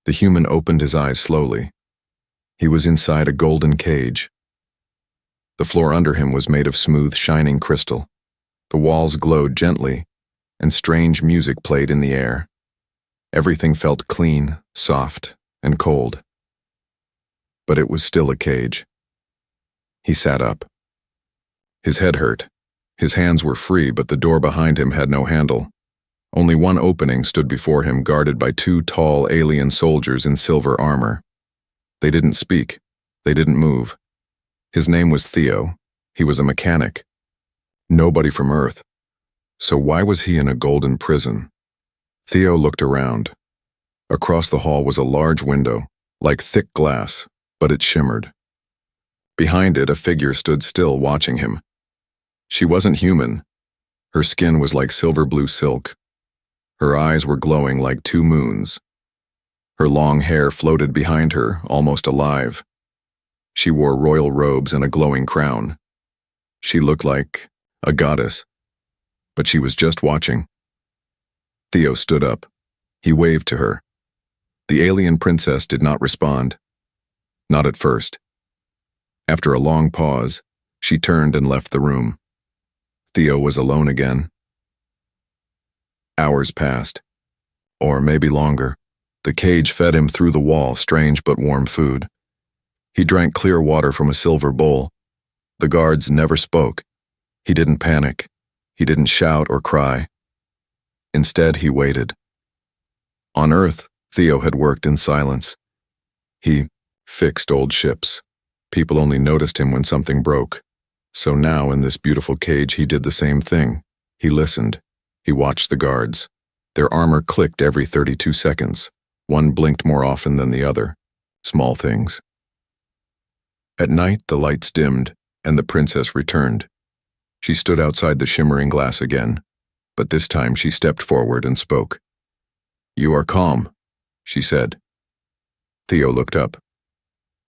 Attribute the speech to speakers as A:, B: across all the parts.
A: The human opened his eyes slowly. He was inside a golden cage. The floor under him was made of smooth, shining crystal. The walls glowed gently, and strange music played in the air. Everything felt clean, soft, and cold. But it was still a cage. He sat up. His head hurt. His hands were free, but the door behind him had no handle. Only one opening stood before him, guarded by two tall alien soldiers in silver armor. They didn't speak. They didn't move. His name was Theo. He was a mechanic. Nobody from Earth. So why was he in a golden prison? Theo looked around. Across the hall was a large window, like thick glass, but it shimmered. Behind it, a figure stood still, watching him. She wasn't human. Her skin was like silver blue silk. Her eyes were glowing like two moons. Her long hair floated behind her, almost alive. She wore royal robes and a glowing crown. She looked like a goddess, but she was just watching. Theo stood up. He waved to her. The alien princess did not respond. Not at first. After a long pause, she turned and left the room. Theo was alone again. Hours passed, or maybe longer. The cage fed him through the wall strange but warm food. He drank clear water from a silver bowl. The guards never spoke. He didn't panic. He didn't shout or cry. Instead, he waited. On Earth, Theo had worked in silence. He fixed old ships. People only noticed him when something broke. So now, in this beautiful cage, he did the same thing. He listened. He watched the guards. Their armor clicked every 32 seconds. One blinked more often than the other. Small things. At night, the lights dimmed, and the princess returned. She stood outside the shimmering glass again, but this time she stepped forward and spoke. "You are calm," she said. Theo looked up.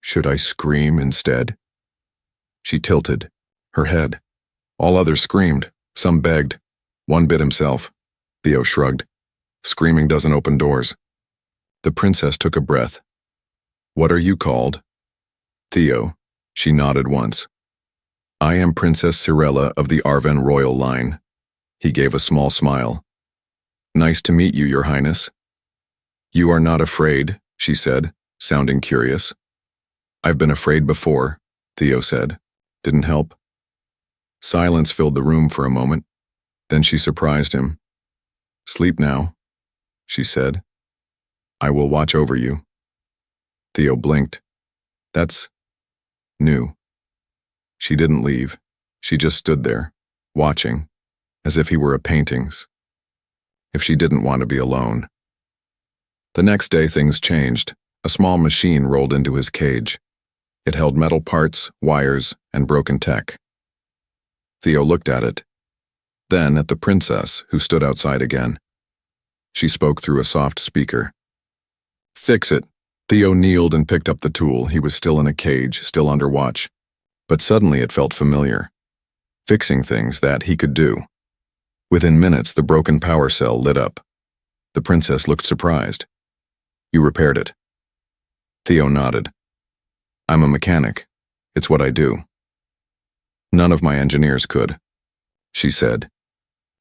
A: Should I scream instead? She tilted. Her head. All others screamed. Some begged. One bit himself. Theo shrugged. Screaming doesn't open doors. The princess took a breath. "What are you called?" "Theo." She nodded once. "I am Princess Cirella of the Arven royal line." He gave a small smile. "Nice to meet you, Your Highness." "You are not afraid," she said, sounding curious. "I've been afraid before," Theo said. Didn't help. Silence filled the room for a moment. Then she surprised him. "Sleep now," she said. "I will watch over you." Theo blinked. That's new. She didn't leave. She just stood there, watching, as if he were a paintings. If she didn't want to be alone. The next day things changed. A small machine rolled into his cage. It held metal parts, wires, and broken tech. Theo looked at it. Then at the princess, who stood outside again. She spoke through a soft speaker. "Fix it." Theo kneeled and picked up the tool. He was still in a cage, still under watch. But suddenly it felt familiar. Fixing things that he could do. Within minutes, the broken power cell lit up. The princess looked surprised. "You repaired it." Theo nodded. "I'm a mechanic. It's what I do." "None of my engineers could," she said.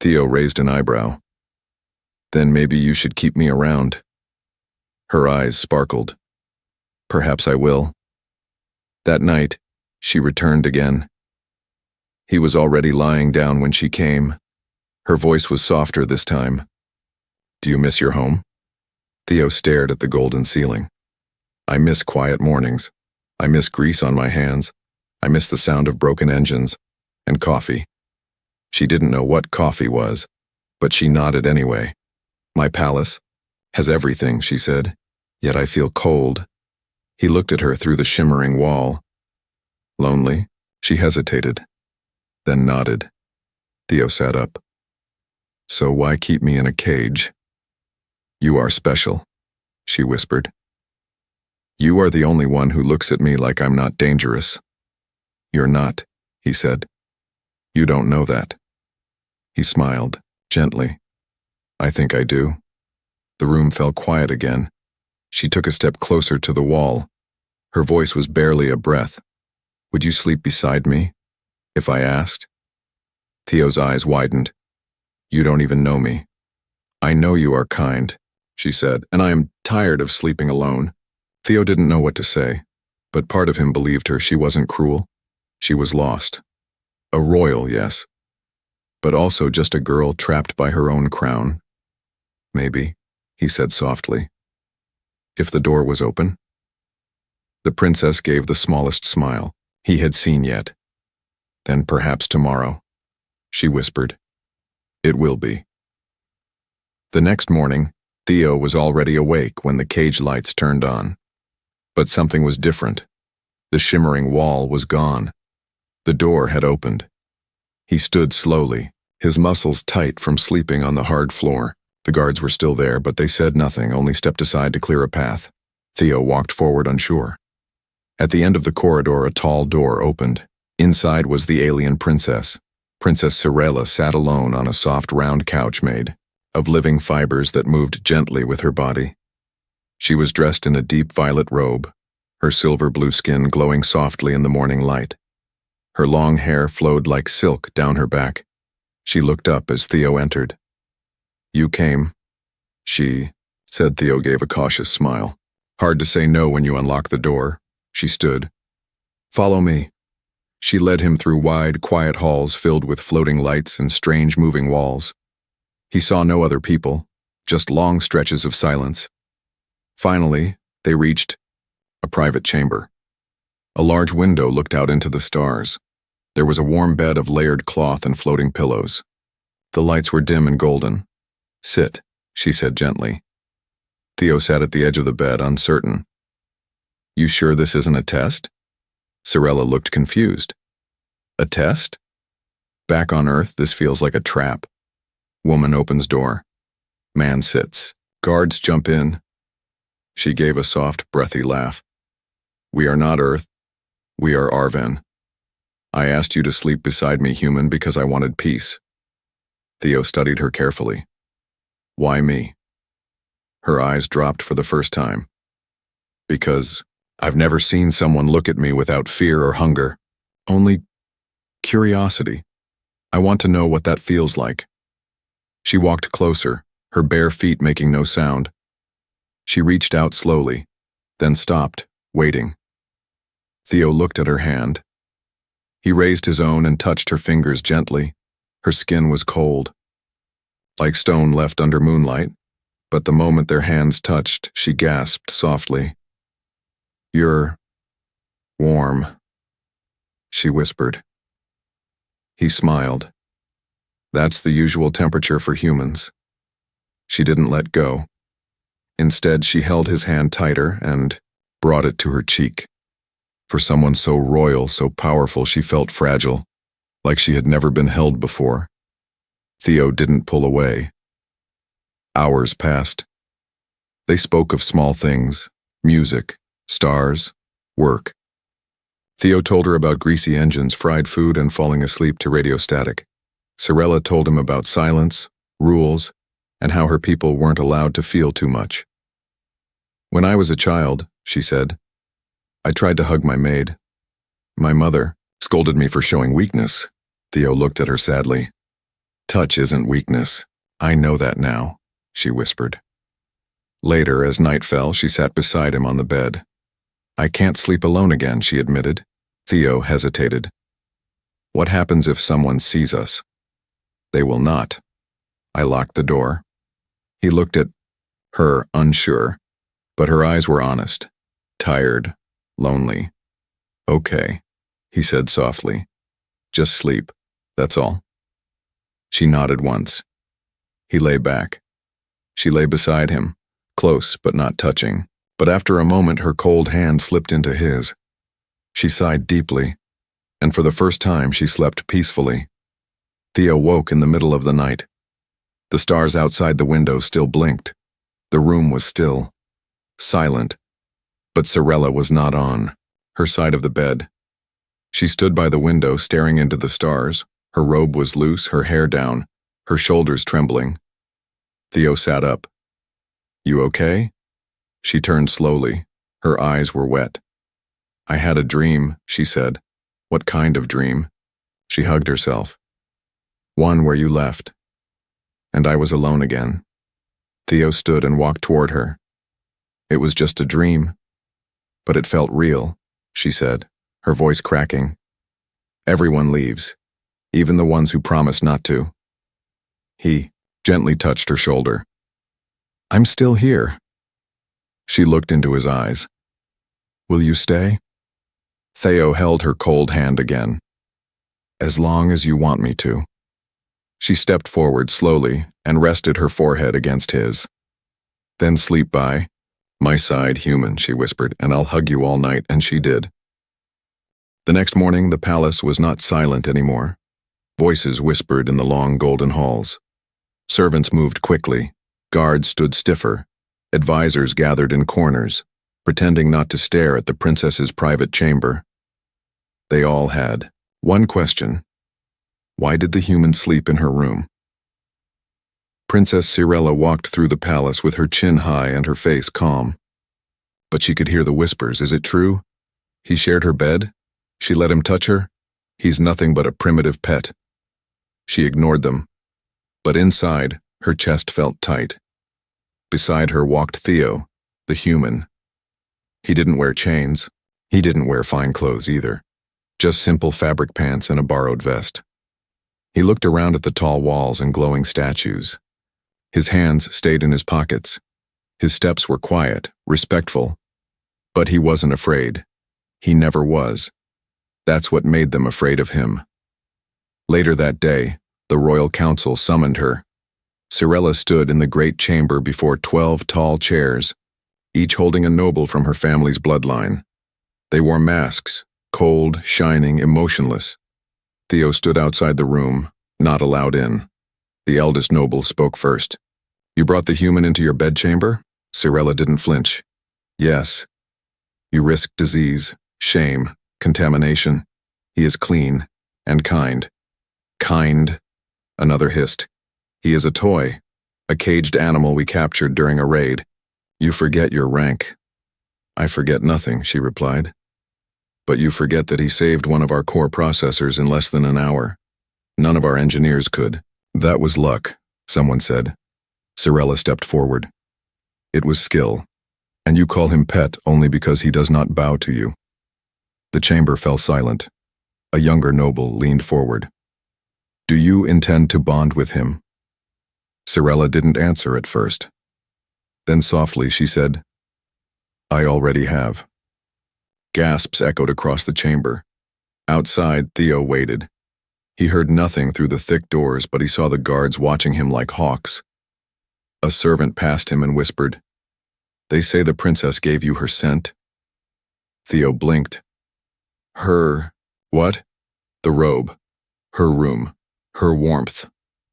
A: Theo raised an eyebrow. "Then maybe you should keep me around." Her eyes sparkled. "Perhaps I will." That night, she returned again. He was already lying down when she came. Her voice was softer this time. "Do you miss your home?" Theo stared at the golden ceiling. "I miss quiet mornings. I miss grease on my hands. I miss the sound of broken engines. And coffee." She didn't know what coffee was, but she nodded anyway. "My palace has everything," she said. "Yet I feel cold." He looked at her through the shimmering wall. "Lonely?" She hesitated, then nodded. Theo sat up. "So why keep me in a cage?" "You are special," she whispered. "You are the only one who looks at me like I'm not dangerous." "You're not," he said. "You don't know that." He smiled, gently. "I think I do." The room fell quiet again. She took a step closer to the wall. Her voice was barely a breath. "Would you sleep beside me, if I asked?" Theo's eyes widened. "You don't even know me." "I know you are kind," she said, "and I am tired of sleeping alone." Theo didn't know what to say, but part of him believed her. She wasn't cruel. She was lost. A royal, yes, but also just a girl trapped by her own crown. "Maybe," he said softly. "If the door was open?" The princess gave the smallest smile he had seen yet. "Then perhaps tomorrow," she whispered. "It will be." The next morning, Theo was already awake when the cage lights turned on. But something was different. The shimmering wall was gone. The door had opened. He stood slowly, his muscles tight from sleeping on the hard floor. The guards were still there, but they said nothing, only stepped aside to clear a path. Theo walked forward unsure. At the end of the corridor, a tall door opened. Inside was the alien princess. Princess Cirella sat alone on a soft round couch made of living fibers that moved gently with her body. She was dressed in a deep violet robe, her silver blue skin glowing softly in the morning light. Her long hair flowed like silk down her back. She looked up as Theo entered. "You came," she said. Theo gave a cautious smile. "Hard to say no when you unlock the door." She stood. "Follow me." She led him through wide, quiet halls filled with floating lights and strange moving walls. He saw no other people, just long stretches of silence. Finally, they reached a private chamber. A large window looked out into the stars. There was a warm bed of layered cloth and floating pillows. The lights were dim and golden. "Sit," she said gently. Theo sat at the edge of the bed, uncertain. "You sure this isn't a test?" Cirella looked confused. "A test? Back on Earth, this feels like a trap." Woman opens door. Man sits. Guards jump in. She gave a soft, breathy laugh. "We are not Earth. We are Arven. I asked you to sleep beside me, human, because I wanted peace." Theo studied her carefully. "Why me?" Her eyes dropped for the first time. "Because I've never seen someone look at me without fear or hunger. Only curiosity. I want to know what that feels like." She walked closer, her bare feet making no sound. She reached out slowly, then stopped, waiting. Theo looked at her hand. He raised his own and touched her fingers gently. Her skin was cold, like stone left under moonlight, but the moment their hands touched, she gasped softly. "You're warm," she whispered. He smiled. "That's the usual temperature for humans." She didn't let go. Instead, she held his hand tighter and brought it to her cheek. For someone so royal, so powerful, she felt fragile, like she had never been held before. Theo didn't pull away. Hours passed. They spoke of small things, music, stars, work. Theo told her about greasy engines, fried food, and falling asleep to radio static. Cirella told him about silence, rules, and how her people weren't allowed to feel too much. "When I was a child," she said, "I tried to hug my maid. My mother scolded me for showing weakness." Theo looked at her sadly. "Touch isn't weakness. I know that now," she whispered. Later, as night fell, she sat beside him on the bed. "I can't sleep alone again," she admitted. Theo hesitated. "What happens if someone sees us?" "They will not." I locked the door. He looked at her, unsure, but her eyes were honest, tired, lonely. "Okay," he said softly. "Just sleep, that's all." She nodded once. He lay back. She lay beside him, close but not touching. But after a moment, her cold hand slipped into his. She sighed deeply, and for the first time she slept peacefully. Theo woke in the middle of the night. The stars outside the window still blinked. The room was still, silent, but Cirella was not on her side of the bed. She stood by the window staring into the stars. Her robe was loose, her hair down, her shoulders trembling. Theo sat up. "You okay?" She turned slowly. Her eyes were wet. I had a dream, she said. What kind of dream? She hugged herself. One where you left. And I was alone again. Theo stood and walked toward her. It was just a dream. But it felt real, she said, her voice cracking. Everyone leaves, even the ones who promise not to. He gently touched her shoulder. I'm still here. She looked into his eyes. Will you stay? Theo held her cold hand again. As long as you want me to. She stepped forward slowly and rested her forehead against his. Then sleep by my side, human, she whispered, and I'll hug you all night, and she did. The next morning, the palace was not silent anymore. Voices whispered in the long golden halls. Servants moved quickly. Guards stood stiffer. Advisors gathered in corners, pretending not to stare at the princess's private chamber. They all had one question. Why did the human sleep in her room? Princess Cirella walked through the palace with her chin high and her face calm. But she could hear the whispers. Is it true? He shared her bed? She let him touch her? He's nothing but a primitive pet. She ignored them. But inside, her chest felt tight. Beside her walked Theo, the human. He didn't wear chains. He didn't wear fine clothes either. Just simple fabric pants and a borrowed vest. He looked around at the tall walls and glowing statues. His hands stayed in his pockets. His steps were quiet, respectful. But he wasn't afraid. He never was. That's what made them afraid of him. Later that day, the royal council summoned her. Cirella stood in the great chamber before 12 tall chairs, each holding a noble from her family's bloodline. They wore masks, cold, shining, emotionless. Theo stood outside the room, not allowed in. The eldest noble spoke first. You brought the human into your bedchamber? Cirella didn't flinch. Yes. You risk disease, shame, contamination. He is clean and kind. Kind? Another hissed. He is a toy, a caged animal we captured during a raid. You forget your rank. I forget nothing, she replied. But you forget that he saved one of our core processors in less than an hour. None of our engineers could. That was luck, someone said. Cirella stepped forward. It was skill, and you call him pet only because he does not bow to you. The chamber fell silent. A younger noble leaned forward. Do you intend to bond with him? Cirella didn't answer at first. Then softly she said, I already have. Gasps echoed across the chamber. Outside, Theo waited. He heard nothing through the thick doors, but he saw the guards watching him like hawks. A servant passed him and whispered, They say the princess gave you her scent. Theo blinked. Her, what? The robe. Her room. Her warmth.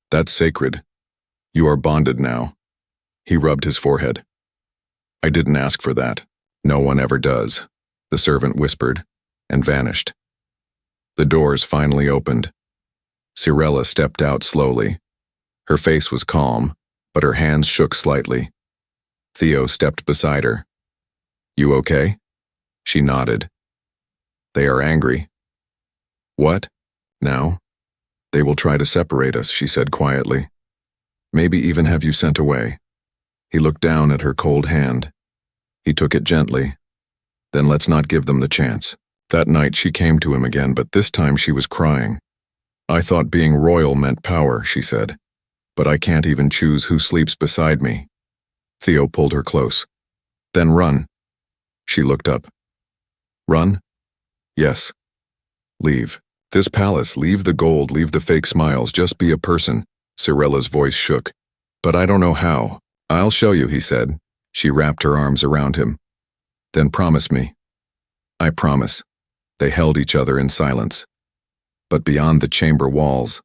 A: That's sacred. You are bonded now. He rubbed his forehead. I didn't ask for that. No one ever does, the servant whispered, and vanished. The doors finally opened. Cirella stepped out slowly. Her face was calm, but her hands shook slightly. Theo stepped beside her. You okay? She nodded. They are angry. What? Now? They will try to separate us, she said quietly. Maybe even have you sent away. He looked down at her cold hand. He took it gently. Then let's not give them the chance. That night she came to him again, but this time she was crying. I thought being royal meant power, she said. But I can't even choose who sleeps beside me. Theo pulled her close. Then run. She looked up. Run? Yes. Leave. This palace, leave the gold, leave the fake smiles, just be a person. Cirella's voice shook. But I don't know how. I'll show you, he said. She wrapped her arms around him. Then promise me. I promise. They held each other in silence. But beyond the chamber walls,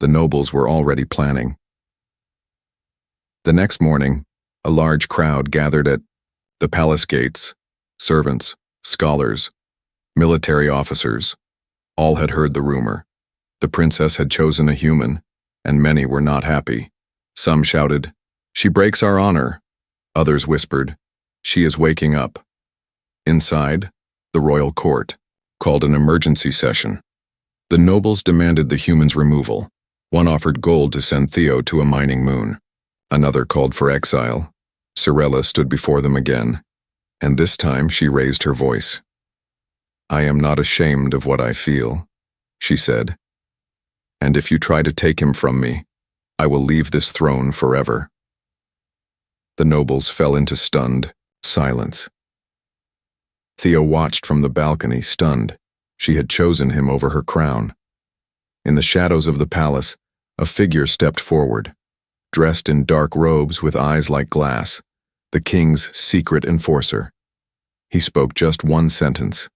A: the nobles were already planning. The next morning, a large crowd gathered at the palace gates. Servants, scholars, military officers. All had heard the rumor. The princess had chosen a human, and many were not happy. Some shouted, She breaks our honor. Others whispered, She is waking up. Inside, the royal court called an emergency session. The nobles demanded the humans' removal. One offered gold to send Theo to a mining moon. Another called for exile. Sorella stood before them again, and this time she raised her voice. "I am not ashamed of what I feel," she said. "And if you try to take him from me, I will leave this throne forever." The nobles fell into stunned silence. Theo watched from the balcony, stunned. She had chosen him over her crown. In the shadows of the palace, a figure stepped forward, dressed in dark robes with eyes like glass, the king's secret enforcer. He spoke just one sentence.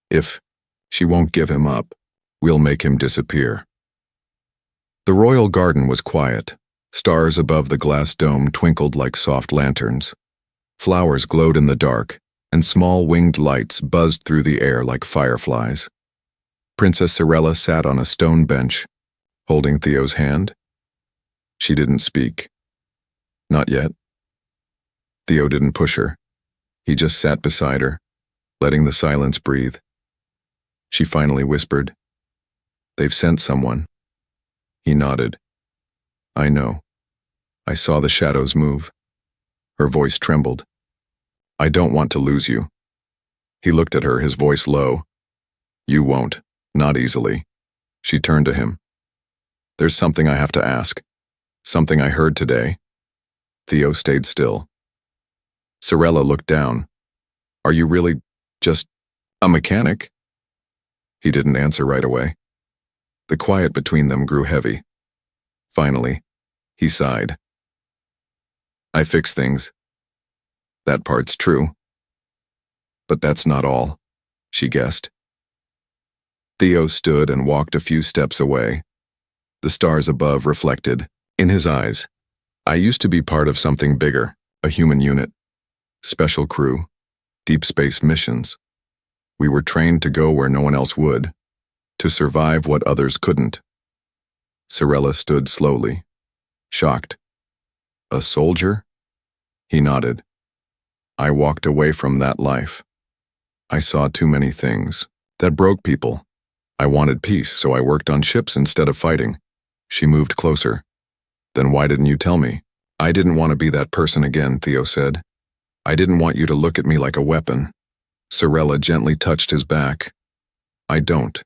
A: "If she won't give him up, we'll make him disappear." The royal garden was quiet. Stars above the glass dome twinkled like soft lanterns. Flowers glowed in the dark, and small winged lights buzzed through the air like fireflies. Princess Sorella sat on a stone bench, holding Theo's hand. She didn't speak. Not yet. Theo didn't push her. He just sat beside her, letting the silence breathe. She finally whispered, "They've sent someone." He nodded. "I know. I saw the shadows move." Her voice trembled. "I don't want to lose you." He looked at her, his voice low. "You won't. Not easily." She turned to him. "There's something I have to ask. Something I heard today." Theo stayed still. Sorella looked down. "Are you really just a mechanic?" He didn't answer right away. The quiet between them grew heavy. Finally, he sighed. "I fix things. That part's true. But that's not all," she guessed. Theo stood and walked a few steps away. The stars above reflected in his eyes. "I used to be part of something bigger, a human unit. Special crew, deep space missions. We were trained to go where no one else would, to survive what others couldn't." Sorella stood slowly, shocked. "A soldier?" He nodded. "I walked away from that life. I saw too many things that broke people. I wanted peace, so I worked on ships instead of fighting." She moved closer. "Then why didn't you tell me?" "I didn't want to be that person again," Theo said. "I didn't want you to look at me like a weapon." Sorella gently touched his back. "I don't.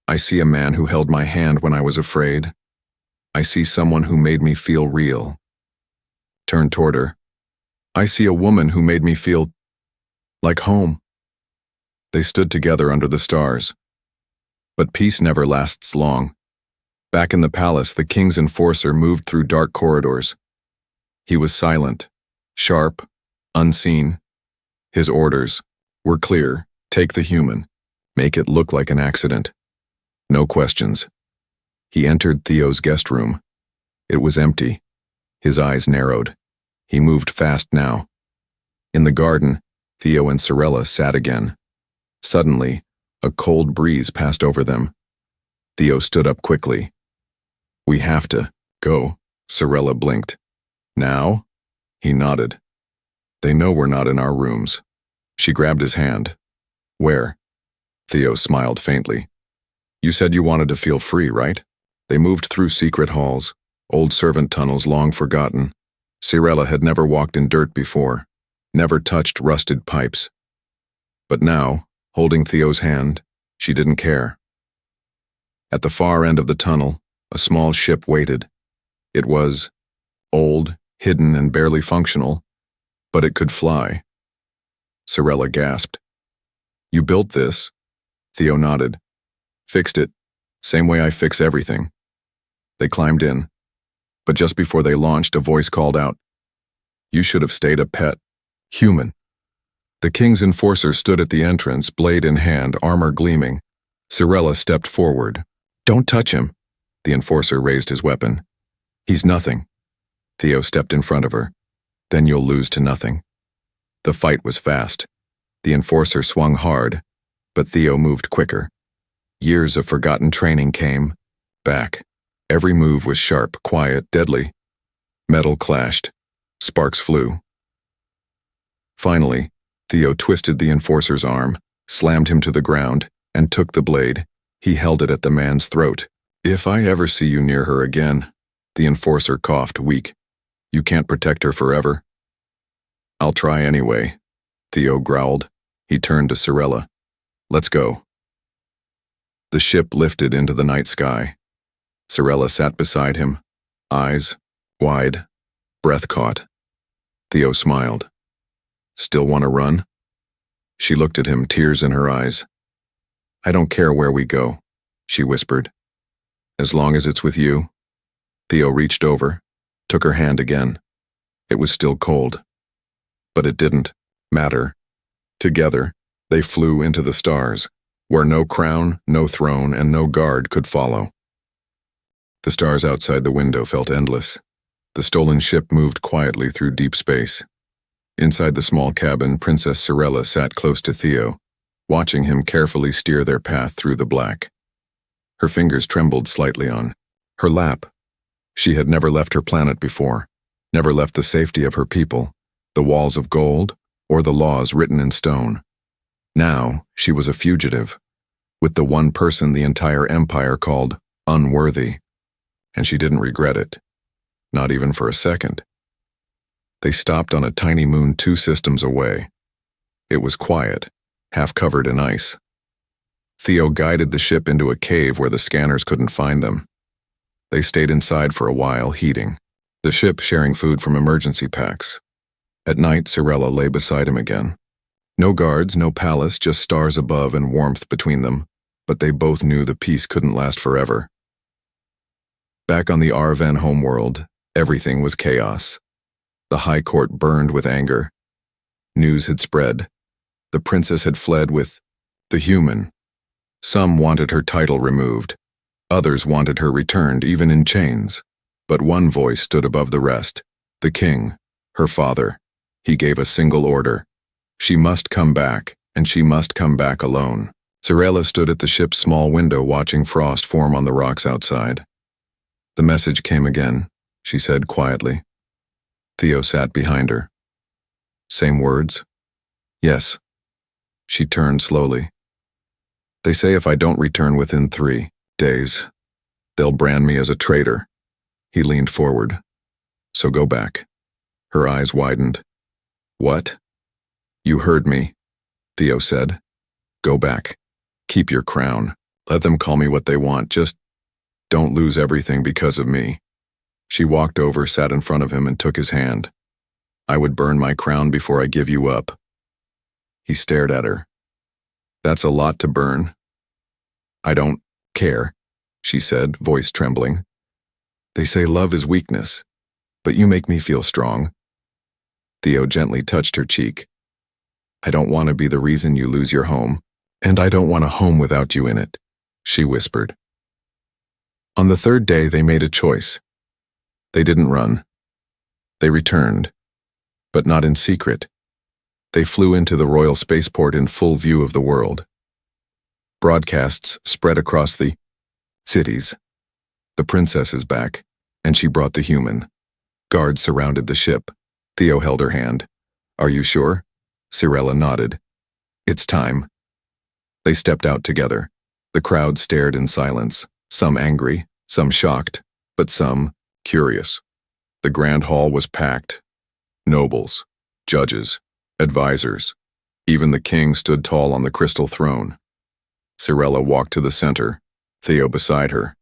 A: I see a man who held my hand when I was afraid. I see someone who made me feel real." Turned toward her. "I see a woman who made me feel like home." They stood together under the stars. But peace never lasts long. Back in the palace, the king's enforcer moved through dark corridors. He was silent, sharp, unseen. His orders were clear: take the human, make it look like an accident. No questions. He entered Theo's guest room. It was empty. His eyes narrowed. He moved fast now. In the garden, Theo and Sorella sat again. Suddenly, a cold breeze passed over them. Theo stood up quickly. "We have to go," Sorella blinked. "Now?" He nodded. "They know we're not in our rooms." She grabbed his hand. "Where?" Theo smiled faintly. "You said you wanted to feel free, right?" They moved through secret halls, old servant tunnels long forgotten. Sorella had never walked in dirt before, never touched rusted pipes. But now, holding Theo's hand, she didn't care. At the far end of the tunnel, a small ship waited. It was old, hidden, and barely functional, but it could fly. Sorella gasped. "You built this?" Theo nodded. "Fixed it. Same way I fix everything." They climbed in. But just before they launched, a voice called out, "You should have stayed a pet. Human." The king's enforcer stood at the entrance, blade in hand, armor gleaming. Sorella stepped forward. "Don't touch him." The enforcer raised his weapon. "He's nothing." Theo stepped in front of her. "Then you'll lose to nothing." The fight was fast. The enforcer swung hard, but Theo moved quicker. Years of forgotten training came back. Every move was sharp, quiet, deadly. Metal clashed. Sparks flew. Finally, Theo twisted the enforcer's arm, slammed him to the ground, and took the blade. He held it at the man's throat. "If I ever see you near her again," the enforcer coughed, weak. "You can't protect her forever." "I'll try anyway," Theo growled. He turned to Cirella. "Let's go." The ship lifted into the night sky. Cirella sat beside him, eyes wide, breath caught. Theo smiled. "Still want to run?" She looked at him, tears in her eyes. "I don't care where we go," she whispered. "As long as it's with you." Theo reached over, took her hand again. It was still cold. But it didn't matter. Together, they flew into the stars, where no crown, no throne, and no guard could follow. The stars outside the window felt endless. The stolen ship moved quietly through deep space. Inside the small cabin, Princess Cirella sat close to Theo, watching him carefully steer their path through the black. Her fingers trembled slightly on her lap. She had never left her planet before, never left the safety of her people, the walls of gold, or the laws written in stone. Now, she was a fugitive, with the one person the entire empire called unworthy. And she didn't regret it, not even for a second. They stopped on a tiny moon 2 systems away. It was quiet, half covered in ice. Theo guided the ship into a cave where the scanners couldn't find them. They stayed inside for a while, heating, the ship sharing food from emergency packs. At night, Cirella lay beside him again. No guards, no palace, just stars above and warmth between them, but they both knew the peace couldn't last forever. Back on the Arven homeworld, everything was chaos. The High Court burned with anger. News had spread. The princess had fled with the human. Some wanted her title removed. Others wanted her returned, even in chains. But one voice stood above the rest. The king, her father. He gave a single order. She must come back, and she must come back alone. Cirella stood at the ship's small window watching frost form on the rocks outside. "The message came again," she said quietly. Theo sat behind her. "Same words?" "Yes." She turned slowly. "They say if I don't return within 3 days, they'll brand me as a traitor." He leaned forward. "So go back." Her eyes widened. "What?" "You heard me," Theo said. "Go back. Keep your crown. Let them call me what they want. Just don't lose everything because of me." She walked over, sat in front of him, and took his hand. "I would burn my crown before I give you up." He stared at her. "That's a lot to burn." "I don't care," she said, voice trembling. "They say love is weakness, but you make me feel strong." Theo gently touched her cheek. "I don't want to be the reason you lose your home, and I don't want a home without you in it," she whispered. On the 3rd day, they made a choice. They didn't run. They returned, but not in secret. They flew into the royal spaceport in full view of the world. Broadcasts spread across the cities. The princess is back, and she brought the human. Guards surrounded the ship. Theo held her hand. "Are you sure?" Cirella nodded. "It's time." They stepped out together. The crowd stared in silence, some angry, some shocked, but some curious. The grand hall was packed. Nobles, judges, advisors. Even the king stood tall on the crystal throne. Cirella walked to the center, Theo beside her.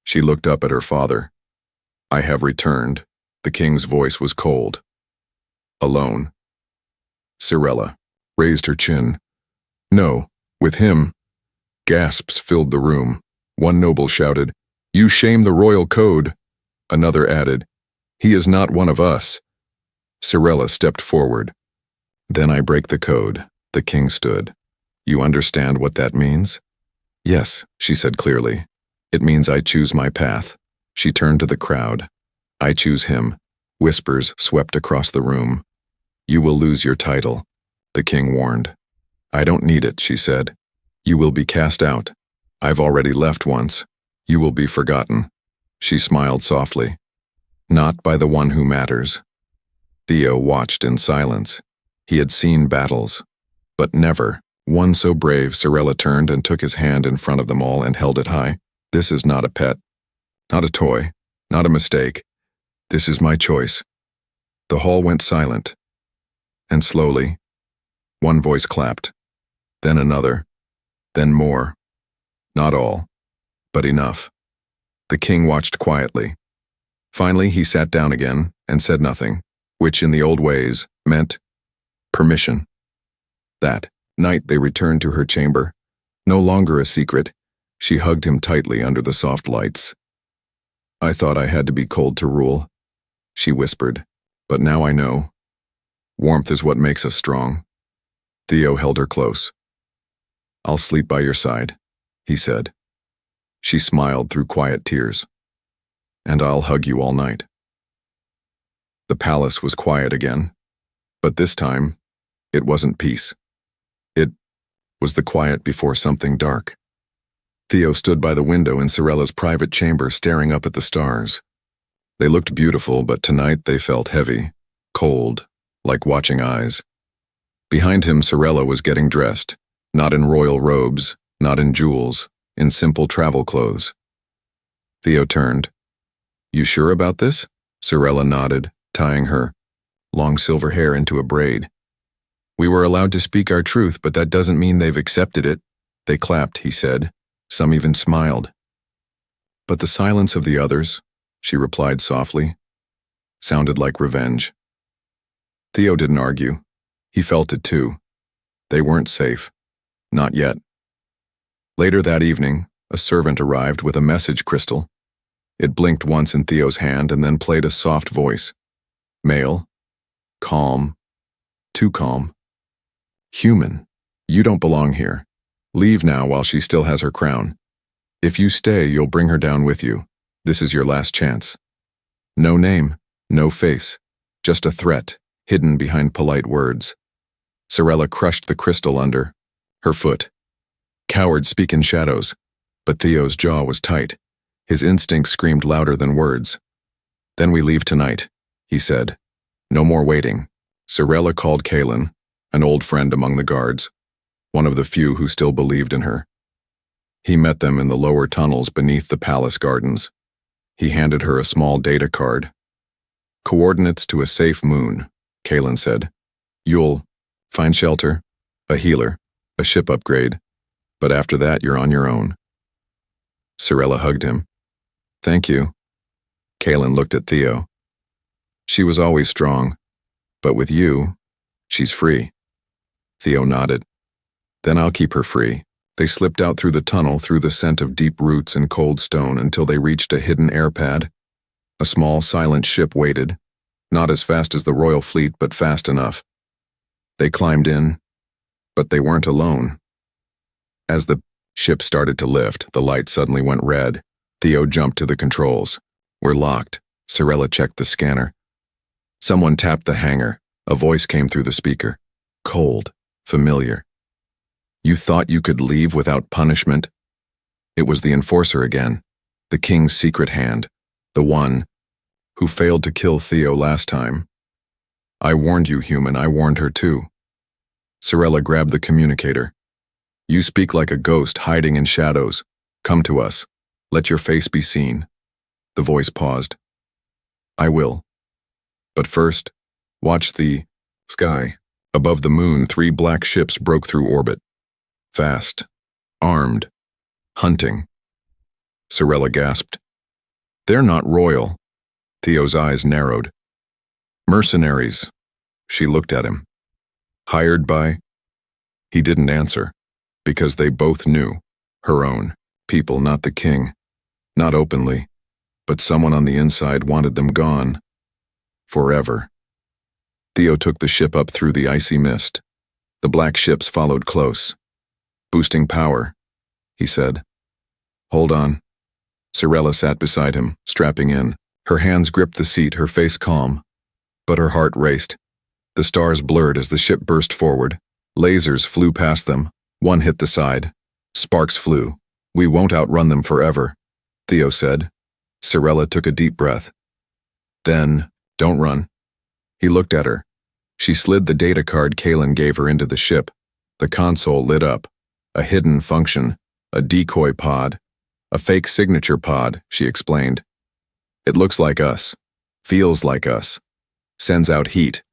A: She looked up at her father. "I have returned." The king's voice was cold. "Alone." Cirella raised her chin. "No, with him." Gasps filled the room. One noble shouted, "You shame the royal code." Another added, "He is not one of us." Cirella stepped forward. "Then I break the code." The king stood. "You understand what that means?" "Yes," she said clearly. "It means I choose my path." She turned to the crowd. "I choose him." Whispers swept across the room. "You will lose your title," the king warned. "I don't need it," she said. "You will be cast out. I've already left once. You will be forgotten." She smiled softly. "Not by the one who matters." Theo watched in silence. He had seen battles, but never one so brave. Sorella turned and took his hand in front of them all and held it high. This is not a pet, not a toy, not a mistake. This is my choice. The hall went silent, and slowly, one voice clapped, then another, then more. Not all, but enough. The king watched quietly. Finally, he sat down again and said nothing, which in the old ways meant permission. That night they returned to her chamber. No longer a secret, she hugged him tightly under the soft lights. I thought I had to be cold to rule, she whispered, but now I know. Warmth is what makes us strong. Theo held her close. I'll sleep by your side, he said. She smiled through quiet tears. And I'll hug you all night. The palace was quiet again, but this time, it wasn't peace. It was the quiet before something dark. Theo stood by the window in Sorella's private chamber staring up at the stars. They looked beautiful, but tonight they felt heavy, cold, like watching eyes. Behind him, Sorella was getting dressed, not in royal robes, not in jewels, in simple travel clothes. Theo turned. You sure about this? Sorella nodded, tying her long silver hair into a braid. We were allowed to speak our truth, but that doesn't mean they've accepted it. They clapped, he said. Some even smiled. But the silence of the others, she replied softly, sounded like revenge. Theo didn't argue. He felt it too. They weren't safe. Not yet. Later that evening, a servant arrived with a message crystal. It blinked once in Theo's hand and then played a soft voice. Male. Calm. Too calm. Human. You don't belong here. Leave now while she still has her crown. If you stay, you'll bring her down with you. This is your last chance. No name, no face, just a threat, hidden behind polite words. Sorella crushed the crystal under her foot. Cowards speak in shadows, but Theo's jaw was tight. His instincts screamed louder than words. Then we leave tonight, he said. No more waiting. Sorella called Kalen, an old friend among the guards, one of the few who still believed in her. He met them in the lower tunnels beneath the palace gardens. He handed her a small data card. Coordinates to a safe moon, Kalen said. You'll find shelter, a healer, a ship upgrade, but after that you're on your own. Sorella hugged him. Thank you. Kalen looked at Theo. She was always strong, but with you, she's free. Theo nodded. Then I'll keep her free. They slipped out through the tunnel through the scent of deep roots and cold stone until they reached a hidden air pad. A small, silent ship waited, not as fast as the royal fleet, but fast enough. They climbed in, but they weren't alone. As the ship started to lift, the light suddenly went red. Theo jumped to the controls. We're locked. Sorella checked the scanner. Someone tapped the hanger. A voice came through the speaker. Cold, familiar. You thought you could leave without punishment? It was the enforcer again, the king's secret hand, the one who failed to kill Theo last time. I warned you, human, I warned her too. Sorella grabbed the communicator. You speak like a ghost hiding in shadows. Come to us. Let your face be seen. The voice paused. I will. But first, watch the sky. Above the moon, 3 black ships broke through orbit. Fast. Armed. Hunting. Sorella gasped. They're not royal. Theo's eyes narrowed. Mercenaries. She looked at him. Hired by? He didn't answer, because they both knew. Her own people, not the king. Not openly, but someone on the inside wanted them gone. Forever. Theo took the ship up through the icy mist. The black ships followed close. Boosting power, he said. Hold on. Sorella sat beside him, strapping in. Her hands gripped the seat, her face calm. But her heart raced. The stars blurred as the ship burst forward. Lasers flew past them. One hit the side. Sparks flew. We won't outrun them forever, Theo said. Sorella took a deep breath. Then, don't run. He looked at her. She slid the data card Kalen gave her into the ship. The console lit up. A hidden function, a decoy pod, a fake signature pod, she explained. It looks like us, feels like us, sends out heat.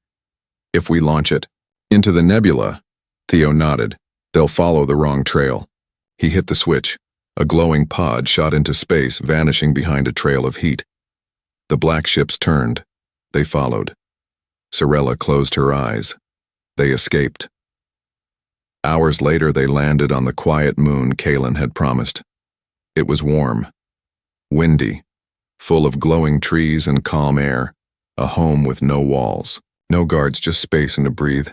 A: If we launch it into the nebula, Theo nodded, they'll follow the wrong trail. He hit the switch. A glowing pod shot into space, vanishing behind a trail of heat. The black ships turned. They followed. Sorella closed her eyes. They escaped. Hours later, they landed on the quiet moon Kalen had promised. It was warm, windy, full of glowing trees and calm air, a home with no walls, no guards, just space and to breathe.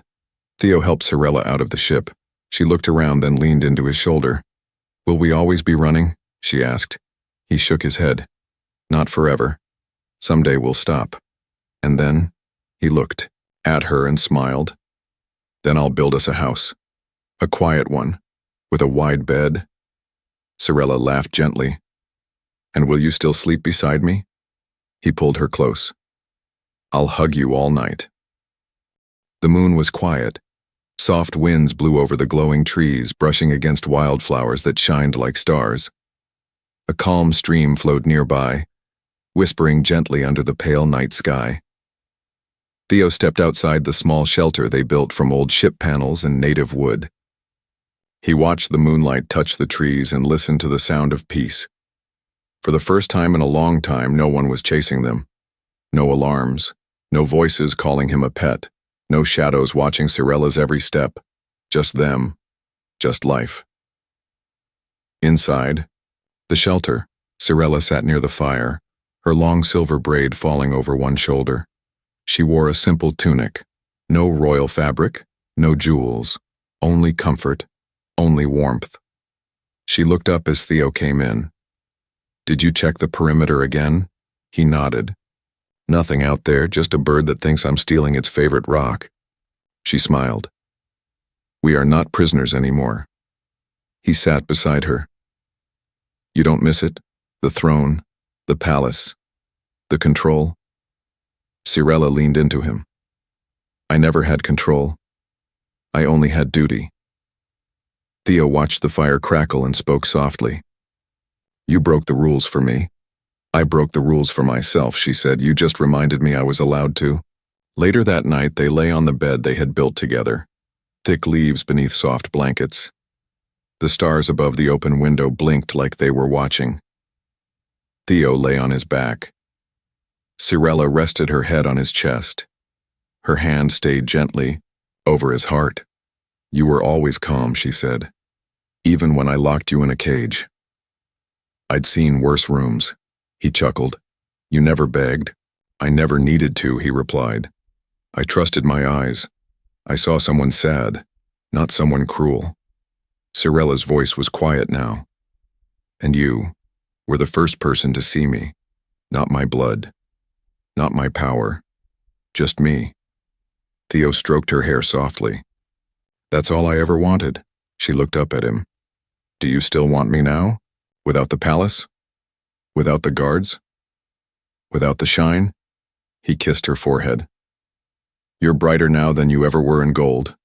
A: Theo helped Sorella out of the ship. She looked around, then leaned into his shoulder. Will we always be running? She asked. He shook his head. Not forever. Someday we'll stop. And then, he looked at her and smiled. Then I'll build us a house. A quiet one, with a wide bed. Sorella laughed gently. And will you still sleep beside me? He pulled her close. I'll hug you all night. The moon was quiet. Soft winds blew over the glowing trees, brushing against wildflowers that shined like stars. A calm stream flowed nearby, whispering gently under the pale night sky. Theo stepped outside the small shelter they built from old ship panels and native wood. He watched the moonlight touch the trees and listened to the sound of peace. For the first time in a long time, no one was chasing them. No alarms, no voices calling him a pet. No shadows watching Sorella's every step. Just them. Just life. Inside, the shelter, Sorella sat near the fire, her long silver braid falling over one shoulder. She wore a simple tunic. No royal fabric, no jewels, only comfort, only warmth. She looked up as Theo came in. Did you check the perimeter again? He nodded. Nothing out there, just a bird that thinks I'm stealing its favorite rock. She smiled. We are not prisoners anymore. He sat beside her. You don't miss it? The throne, the palace, the control? Sorella leaned into him. I never had control. I only had duty. Theo watched the fire crackle and spoke softly. You broke the rules for me. I broke the rules for myself, she said. You just reminded me I was allowed to. Later that night, they lay on the bed they had built together, thick leaves beneath soft blankets. The stars above the open window blinked like they were watching. Theo lay on his back. Sorella rested her head on his chest. Her hand stayed gently over his heart. You were always calm, she said, even when I locked you in a cage. I'd seen worse rooms. He chuckled. You never begged. I never needed to, he replied. I trusted my eyes. I saw someone sad, not someone cruel. Sorella's voice was quiet now. And you were the first person to see me. Not my blood. Not my power. Just me. Theo stroked her hair softly. That's all I ever wanted. She looked up at him. Do you still want me now? Without the palace? Without the guards? Without the shine? He kissed her forehead. You're brighter now than you ever were in gold.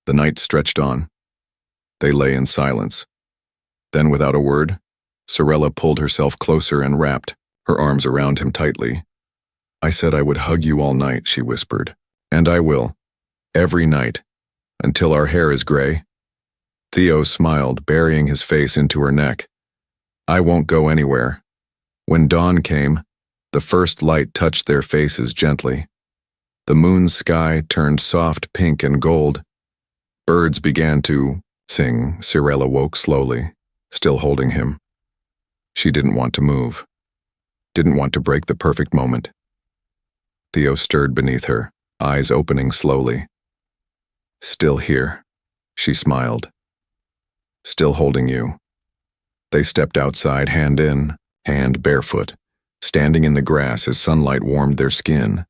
A: The night stretched on. They lay in silence. Then, without a word, Sorella pulled herself closer and wrapped her arms around him tightly. I said I would hug you all night, she whispered. And I will. Every night. Until our hair is gray. Theo smiled, burying his face into her neck. I won't go anywhere. When dawn came, the first light touched their faces gently. The moon's sky turned soft pink and gold. Birds began to sing. Sorella woke slowly, still holding him. She didn't want to move. Didn't want to break the perfect moment. Theo stirred beneath her, eyes opening slowly. Still here, she smiled. Still holding you. They stepped outside, hand in, hand barefoot, standing in the grass as sunlight warmed their skin.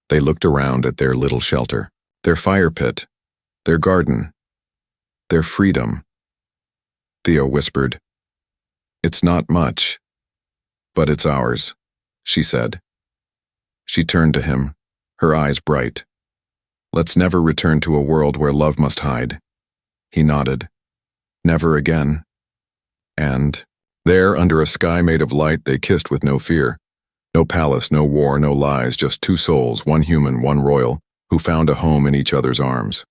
A: They looked around at their little shelter, their fire pit, their garden, their freedom. Theo whispered, It's not much, but it's ours, she said. She turned to him, her eyes bright. Let's never return to a world where love must hide. He nodded. Never again. And there, under a sky made of light, they kissed with no fear. No palace, no war, no lies, just two souls, one human, one royal, who found a home in each other's arms.